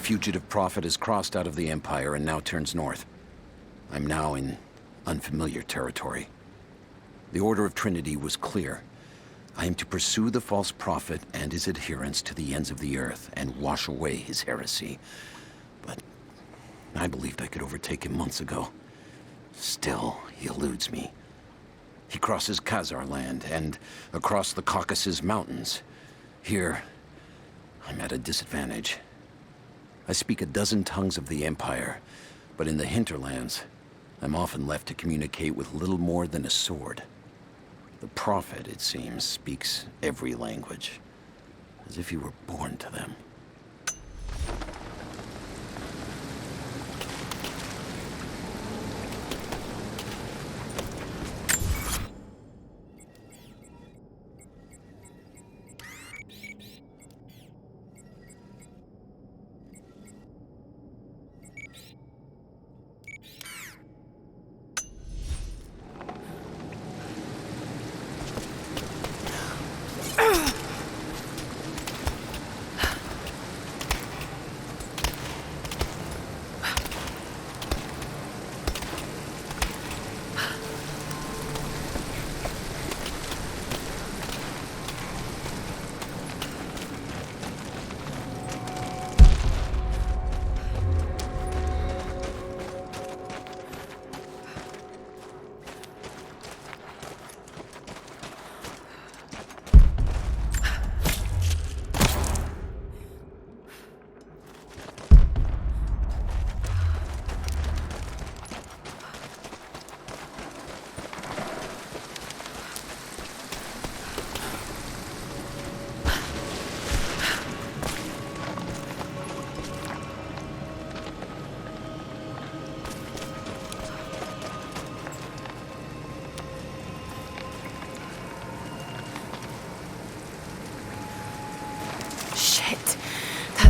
fugitive prophet has crossed out of the Empire and now turns north. I'm now in unfamiliar territory. The Order of Trinity was clear. I am to pursue the false prophet and his adherents to the ends of the earth and wash away his heresy. But I believed I could overtake him months ago. Still, he eludes me. He crosses Khazar land and across the Caucasus Mountains. Here, I'm at a disadvantage. I speak a dozen tongues of the Empire, but in the hinterlands, I'm often left to communicate with little more than a sword. The Prophet, it seems, speaks every language, as if he were born to them.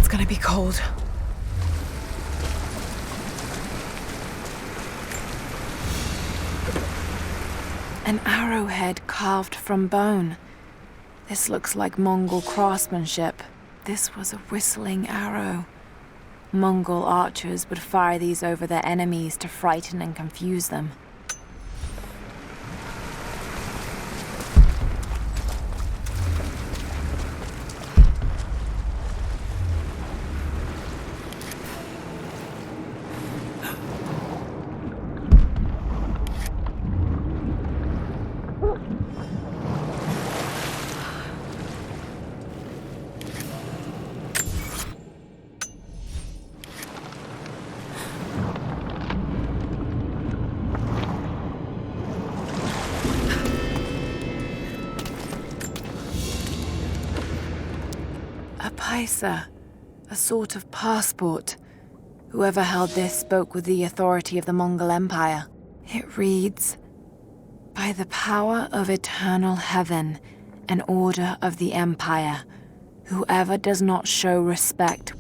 It's gonna be cold. An arrowhead carved from bone. This looks like Mongol craftsmanship. This was a whistling arrow. Mongol archers would fire these over their enemies to frighten and confuse them. A sort of passport. Whoever held this spoke with the authority of the Mongol Empire. It reads, "By the power of eternal heaven and order of the Empire, whoever does not show respect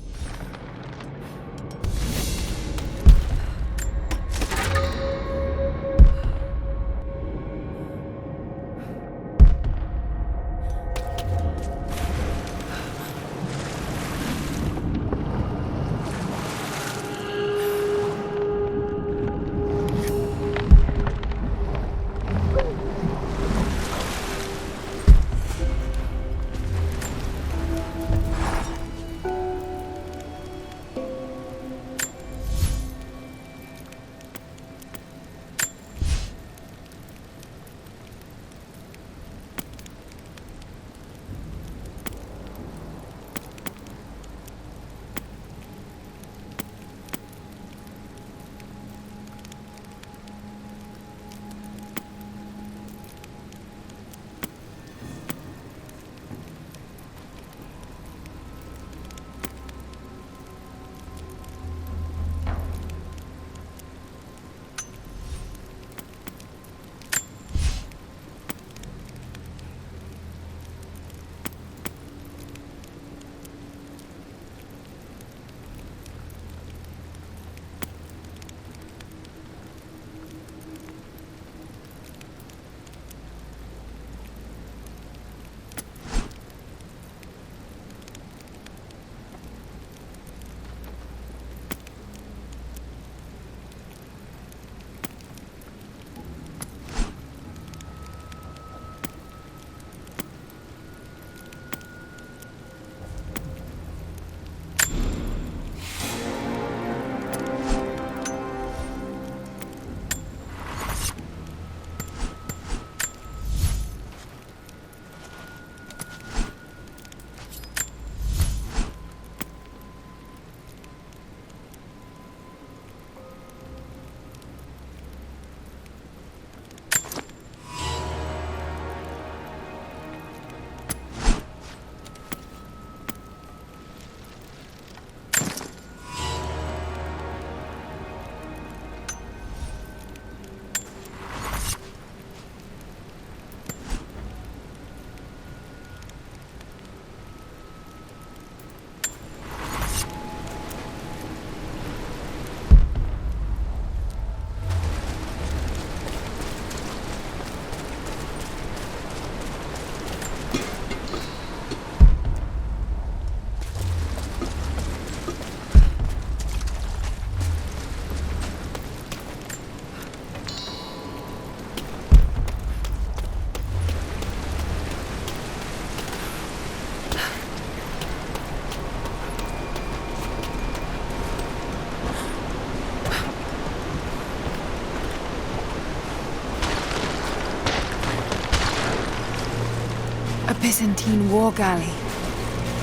Byzantine war galley.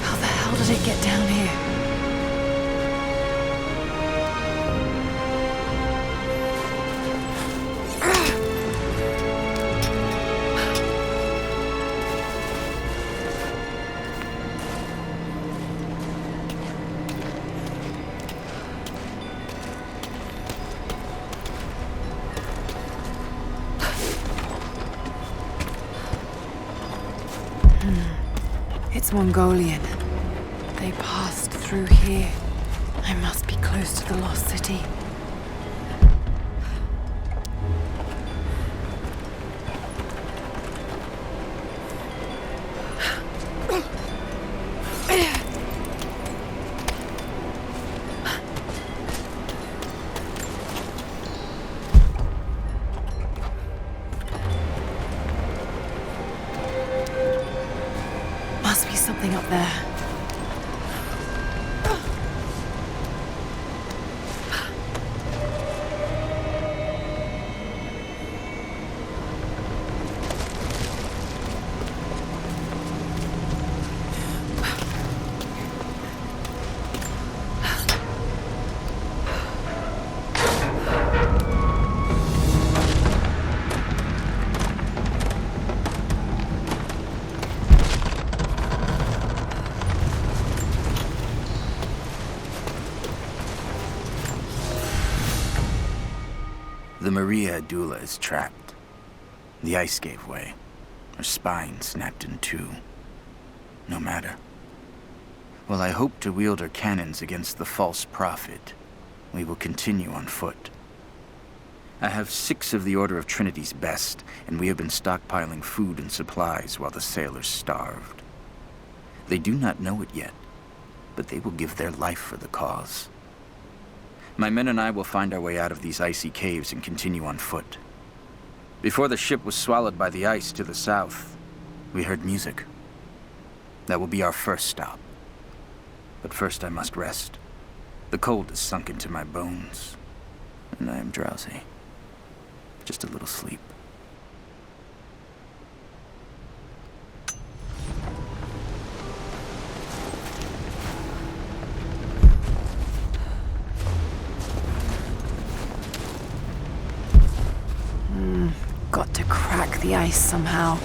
How the hell did it get down here? It's Mongolian. They passed through here. I must be close to the lost city. Must be something up there. The Maria Adula is trapped. The ice gave way. Her spine snapped in two. No matter. While I hope to wield her cannons against the false prophet, we will continue on foot. I have 6 of the Order of Trinity's best, and we have been stockpiling food and supplies while the sailors starved. They do not know it yet, but they will give their life for the cause. My men and I will find our way out of these icy caves and continue on foot. Before the ship was swallowed by the ice to the south, we heard music. That will be our first stop. But first I must rest. The cold has sunk into my bones, and I am drowsy. Just a little sleep. Got to crack the ice somehow.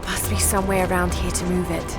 Must be some way around here to move it.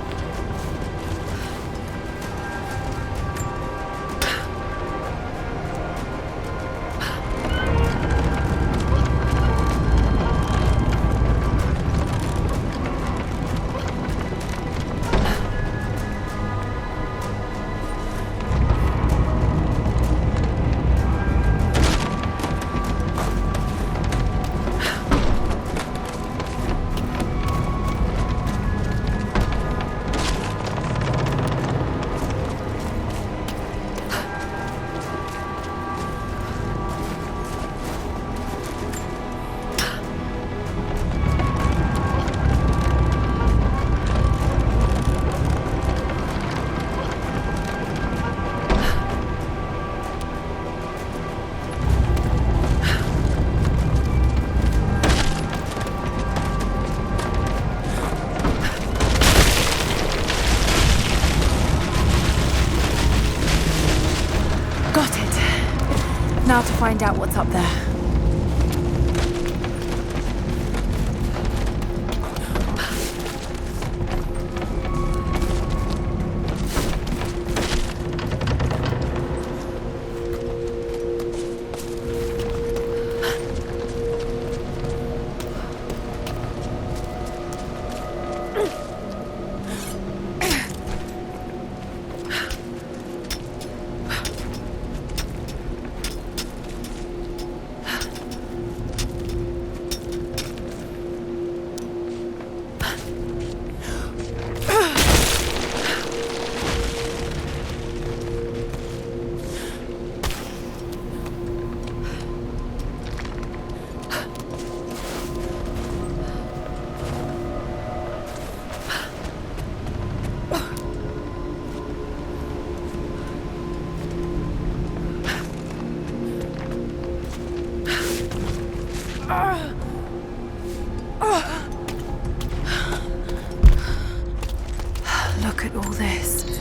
Look at all this.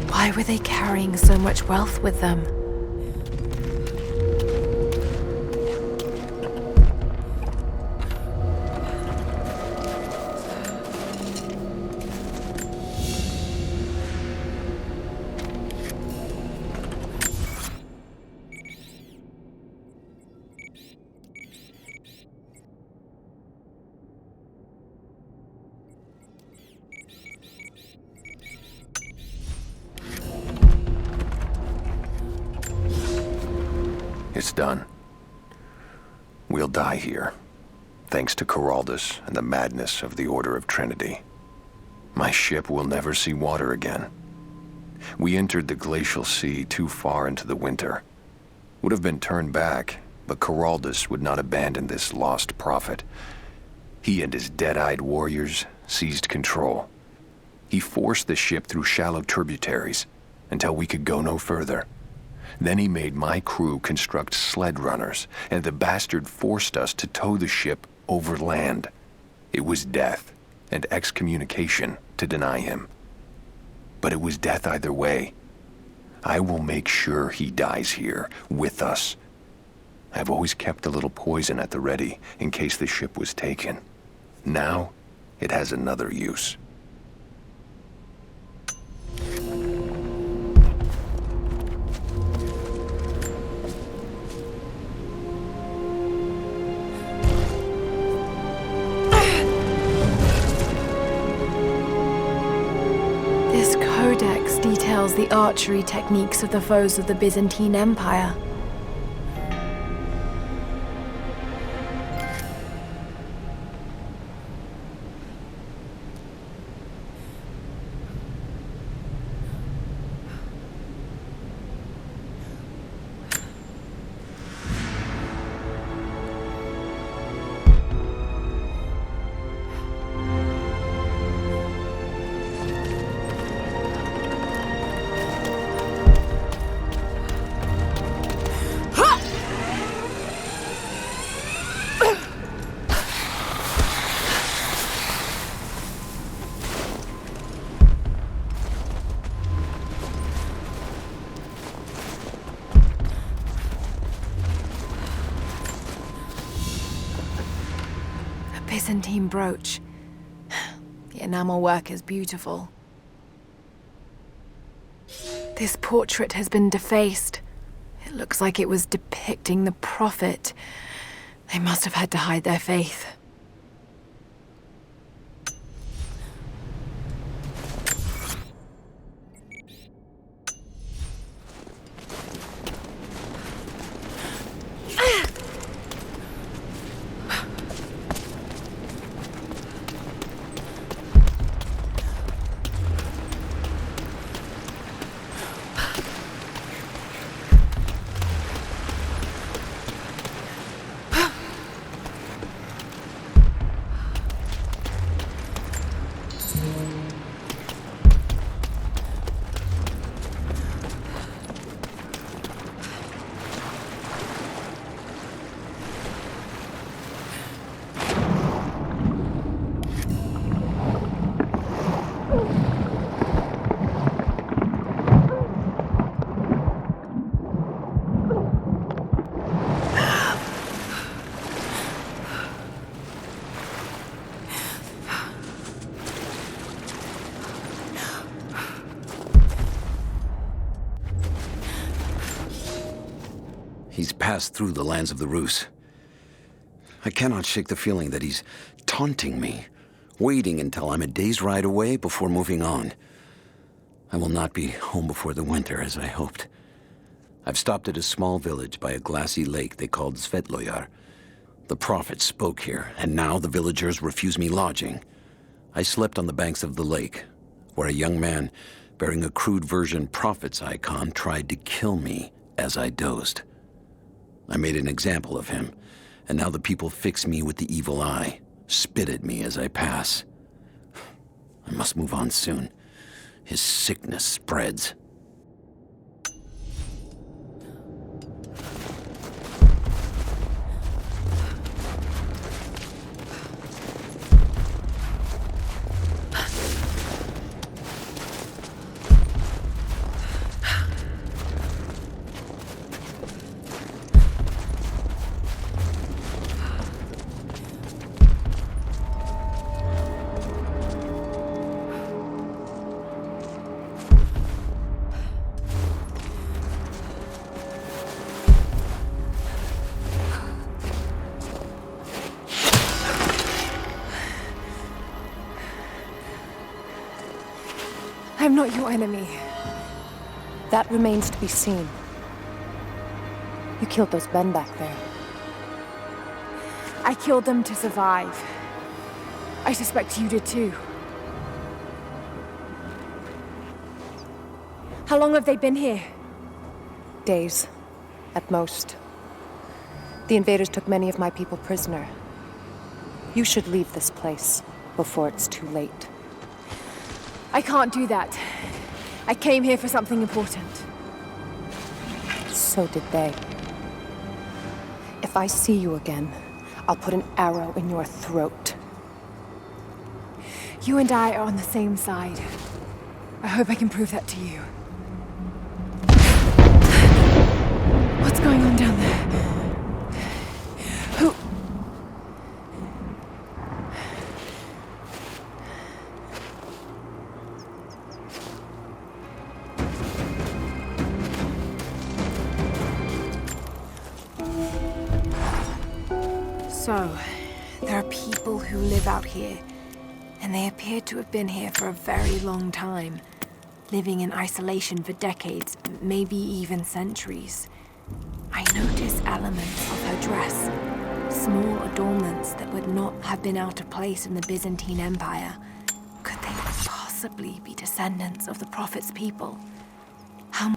Why were they carrying so much wealth with them? It's done. We'll die here, thanks to Coraldus and the madness of the Order of Trinity. My ship will never see water again. We entered the glacial sea too far into the winter. Would have been turned back, but Coraldus would not abandon this lost prophet. He and his dead-eyed warriors seized control. He forced the ship through shallow tributaries until we could go no further. Then he made my crew construct sled runners, and the bastard forced us to tow the ship over land. It was death and excommunication to deny him. But it was death either way. I will make sure he dies here, with us. I've always kept a little poison at the ready in case the ship was taken. Now, it has another use. This codex details the archery techniques of the foes of the Byzantine Empire. Byzantine brooch. The enamel work is beautiful. This portrait has been defaced. It looks like it was depicting the prophet. They must have had to hide their faith. He's passed through the lands of the Rus. I cannot shake the feeling that he's taunting me, waiting until I'm a day's ride away before moving on. I will not be home before the winter, as I hoped. I've stopped at a small village by a glassy lake they called Svetloyar. The prophet spoke here, and now the villagers refuse me lodging. I slept on the banks of the lake, where a young man bearing a crude version prophet's icon tried to kill me as I dozed. I made an example of him, and now the people fix me with the evil eye, spit at me as I pass. I must move on soon. His sickness spreads. I'm not your enemy. That remains to be seen. You killed those men back there. I killed them to survive. I suspect you did too. How long have they been here? Days, at most. The invaders took many of my people prisoner. You should leave this place before it's too late. I can't do that. I came here for something important. So did they. If I see you again, I'll put an arrow in your throat. You and I are on the same side. I hope I can prove that to you. What's going on down there? Who? So, there are people who live out here, and they appear to have been here for a very long time, living in isolation for decades, maybe even centuries. I notice elements of her dress, small adornments that would not have been out of place in the Byzantine Empire. Could they possibly be descendants of the Prophet's people? How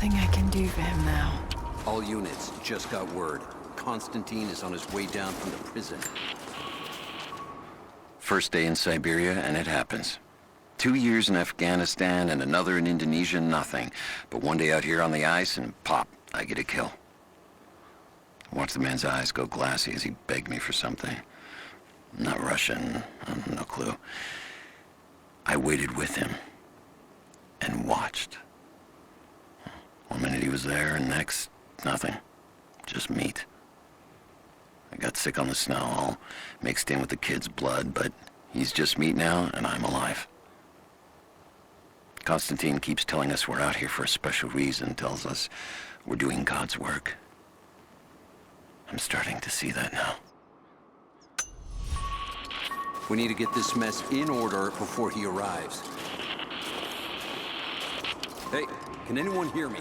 I can do for him now. All units, just got word. Constantine is on his way down from the prison. First day in Siberia, and it happens. 2 years in Afghanistan and another in Indonesia, nothing. But one day out here on the ice, and pop, I get a kill. Watch the man's eyes go glassy as he begged me for something. Not Russian, no clue. I waited with him and watched. 1 minute he was there, and next, nothing. Just meat. I got sick on the snow, all mixed in with the kid's blood, but he's just meat now, and I'm alive. Constantine keeps telling us we're out here for a special reason, tells us we're doing God's work. I'm starting to see that now. We need to get this mess in order before he arrives. Hey, can anyone hear me?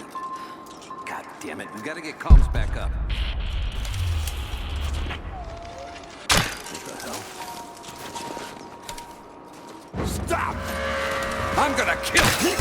God damn it, we gotta get comms back up. What the hell? Stop! I'm gonna kill you!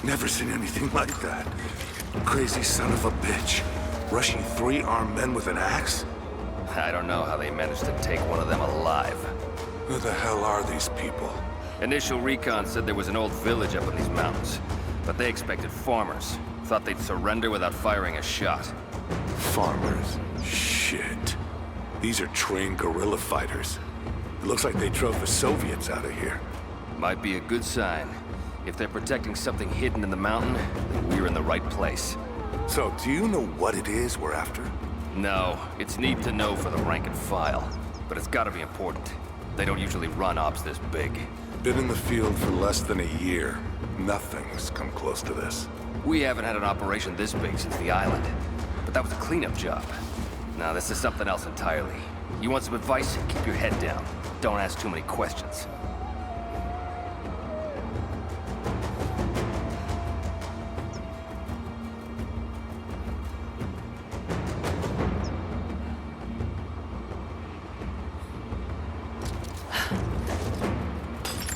Never seen anything like that. Crazy son of a bitch. Rushing 3 armed men with an axe? I don't know how they managed to take one of them alive. Who the hell are these people? Initial recon said there was an old village up in these mountains. But they expected farmers. Thought they'd surrender without firing a shot. Farmers? Shit. These are trained guerrilla fighters. It looks like they drove the Soviets out of here. Might be a good sign. If they're protecting something hidden in the mountain, then we're in the right place. So, do you know what it is we're after? No, it's neat to know for the rank and file. But it's gotta be important. They don't usually run ops this big. Been in the field for less than a year. Nothing's come close to this. We haven't had an operation this big since the island. But that was a cleanup job. Now this is something else entirely. You want some advice? Keep your head down. Don't ask too many questions.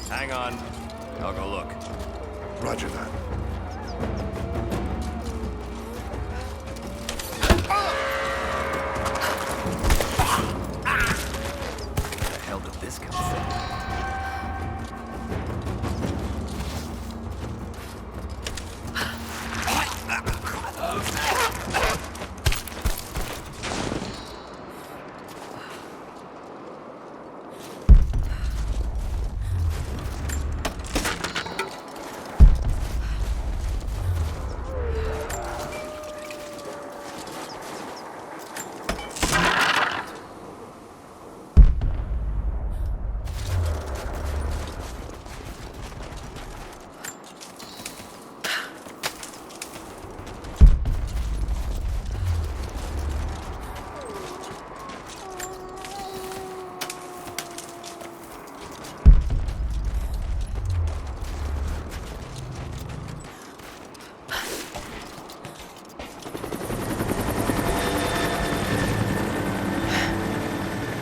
Hang on. I'll go look. Roger that. Where the hell did this come from?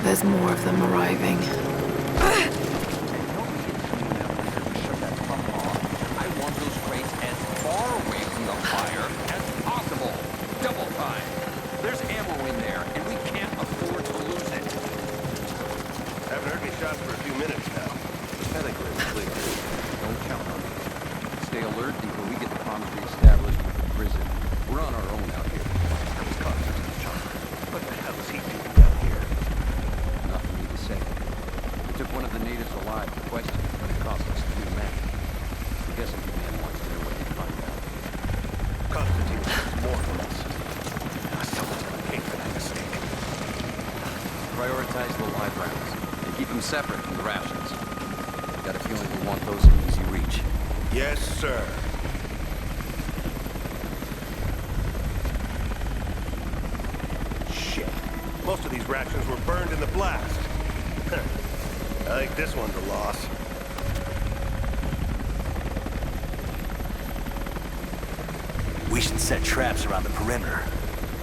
There's more of them arriving. I want those crates as far away from the fire as possible. Double time. There's ammo in there, and we can't afford to lose it. Haven't heard any shots for a few minutes now. I think we're in the clear. Don't count on it. Stay alert until we get the comms reestablished with the prison. We're on our own out here. That was Constantine Chopper. What the hell is he doing down here? Nothing need to say. We took one of the natives alive to question, but it cost us 2 men. I guess if the man wants to know what he'd find out. Constantine wants more from us. Someone's gonna pay for that mistake. Prioritize the live rounds and keep them separate from the rations. Got a feeling we want those in easy reach. Yes, sir. Shit. Most of these rations were burned in the blast. I think this one's a loss. We should set traps around the perimeter.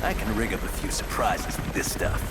I can rig up a few surprises with this stuff.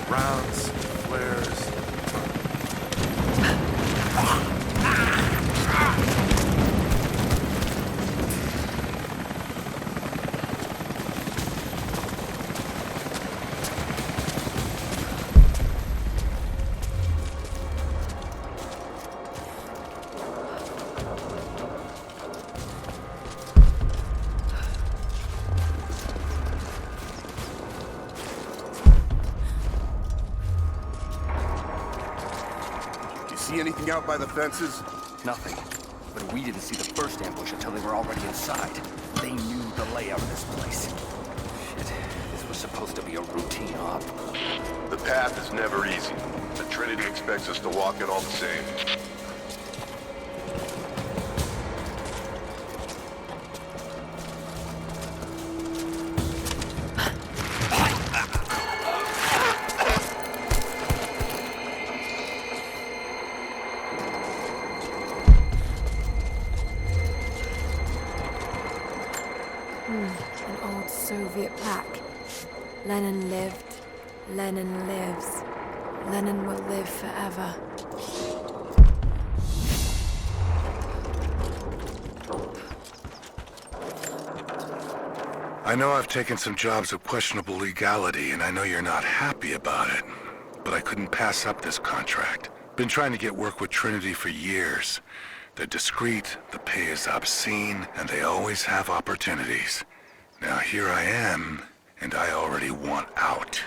Rounds, flares. See anything out by the fences? Nothing. But we didn't see the first ambush until they were already inside. They knew the layout of this place. Shit, this was supposed to be a routine op. The path is never easy, but Trinity expects us to walk it all the same. An old Soviet plaque. Lenin lived. Lenin lives. Lenin will live forever. I know I've taken some jobs of questionable legality, and I know you're not happy about it. But I couldn't pass up this contract. Been trying to get work with Trinity for years. They're discreet, the pay is obscene, and they always have opportunities. Now here I am, and I already want out.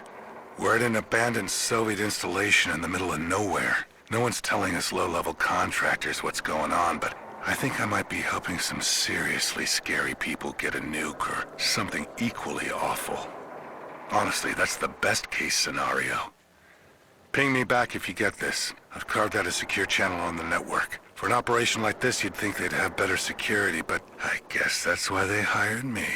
We're at an abandoned Soviet installation in the middle of nowhere. No one's telling us low-level contractors what's going on, but I think I might be helping some seriously scary people get a nuke or something equally awful. Honestly, that's the best-case scenario. Ping me back if you get this. I've carved out a secure channel on the network. For an operation like this, you'd think they'd have better security, but I guess that's why they hired me.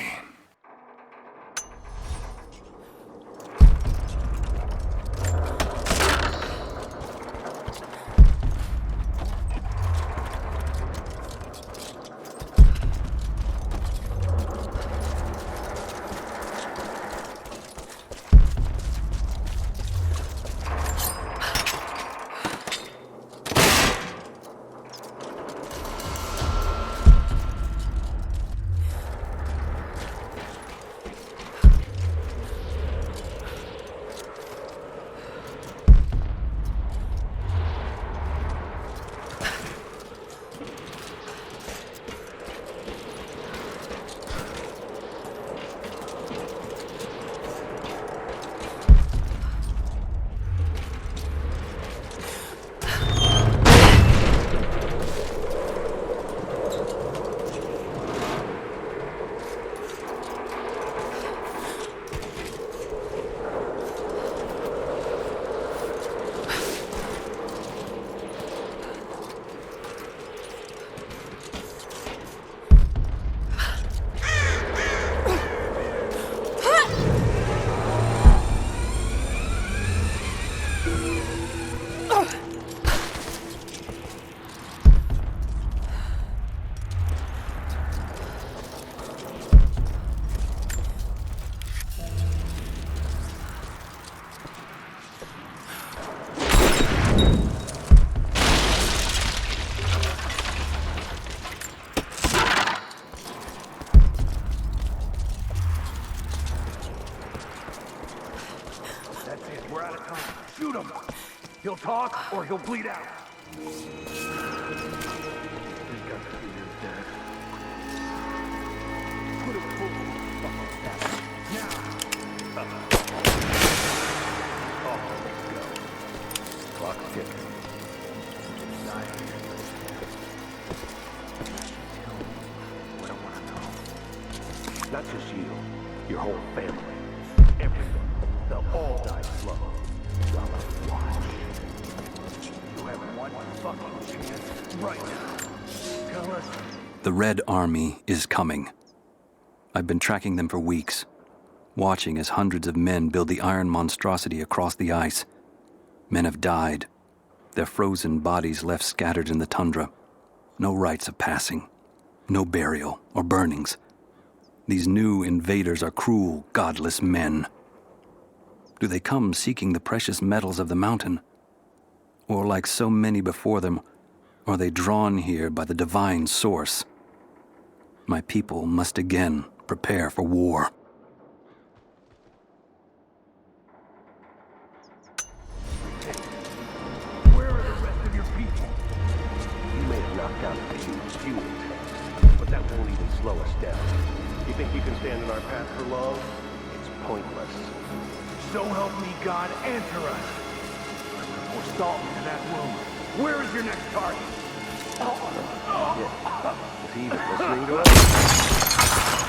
He'll talk, or he'll bleed out. Clock ticking. What I want to know. Not just you, your whole family. Everyone. They'll all die slow. While I watch. You have one fucking chance right now. Tell us. The Red Army is coming. I've been tracking them for weeks, watching as hundreds of men build the iron monstrosity across the ice. Men have died, their frozen bodies left scattered in the tundra. No rites of passing, no burial or burnings. These new invaders are cruel, godless men. Do they come seeking the precious metals of the mountain? Or like so many before them, are they drawn here by the divine source? My people must again prepare for war. Where are the rest of your people? You may have knocked down a few fuel tanks, but that won't even slow us down. You think you can stand in our path for long? It's pointless. So help me God, answer us. Or Dalton in that room. Where is your next target? Is he even listening to us?